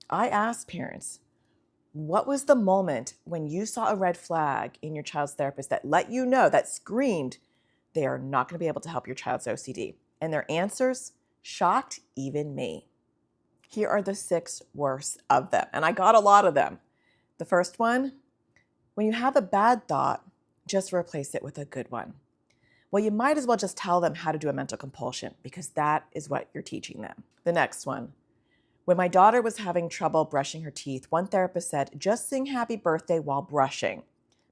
I asked parents, what was the moment when you saw a red flag in your child's therapist that let you know, that screamed, they are not going to be able to help your child's OCD? And their answers shocked even me. Here are the 6 worst of them, and I got a lot of them. The first one, when you have a bad thought, just replace it with a good one. Well, you might as well just tell them how to do a mental compulsion because that is what you're teaching them. The next one, when my daughter was having trouble brushing her teeth, one therapist said, just sing happy birthday while brushing.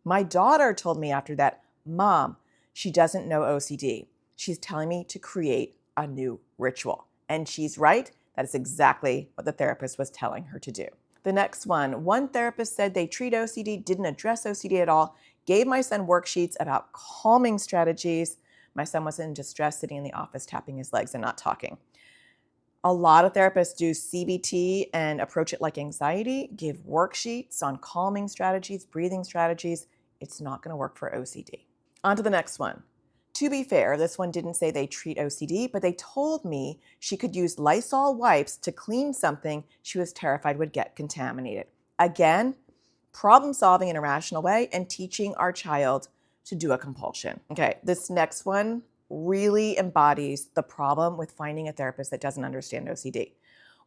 My daughter told me after that, Mom, she doesn't know OCD. She's telling me to create a new ritual. And she's right. That is exactly what the therapist was telling her to do. The next one therapist said they treat OCD, didn't address OCD at all, gave my son worksheets about calming strategies. My son was in distress, sitting in the office, tapping his legs and not talking. A lot of therapists do CBT and approach it like anxiety, give worksheets on calming strategies, breathing strategies. It's not going to work for OCD. On to the next one. To be fair, this one didn't say they treat OCD, but they told me she could use Lysol wipes to clean something she was terrified would get contaminated. Again, problem solving in a rational way and teaching our child to do a compulsion. Okay, this next one really embodies the problem with finding a therapist that doesn't understand OCD.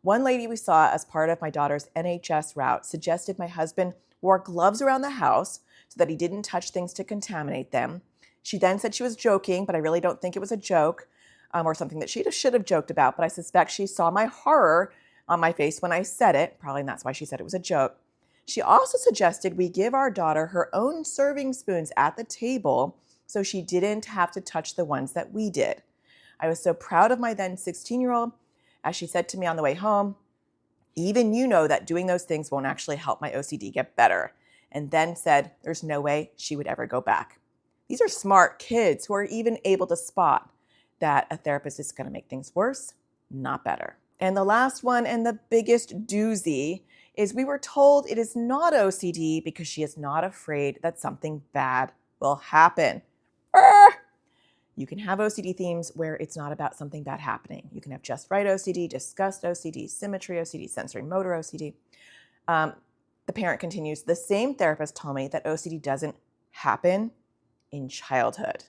One lady we saw as part of my daughter's NHS route suggested my husband wore gloves around the house so that he didn't touch things to contaminate them. She then said she was joking, but I really don't think it was a joke or something that she should have joked about, but I suspect she saw my horror on my face when I said it, probably, and that's why she said it was a joke. She also suggested we give our daughter her own serving spoons at the table so she didn't have to touch the ones that we did. I was so proud of my then 16-year-old, as she said to me on the way home, even you know that doing those things won't actually help my OCD get better, and then said there's no way she would ever go back. These are smart kids who are even able to spot that a therapist is going to make things worse, not better. And the last one, and the biggest doozy, is we were told it is not OCD because she is not afraid that something bad will happen. You can have OCD themes where it's not about something bad happening. You can have just right OCD, disgust OCD, symmetry OCD, sensory motor OCD. The parent continues, the same therapist told me that OCD doesn't happen in childhood.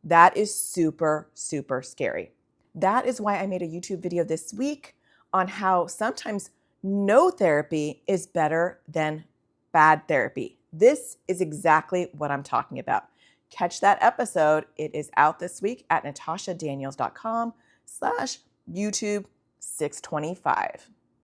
That is super, super scary. That is why I made a YouTube video this week on how sometimes no therapy is better than bad therapy. This is exactly what I'm talking about. Catch that episode. It is out this week at natashadaniels.com/YouTube625.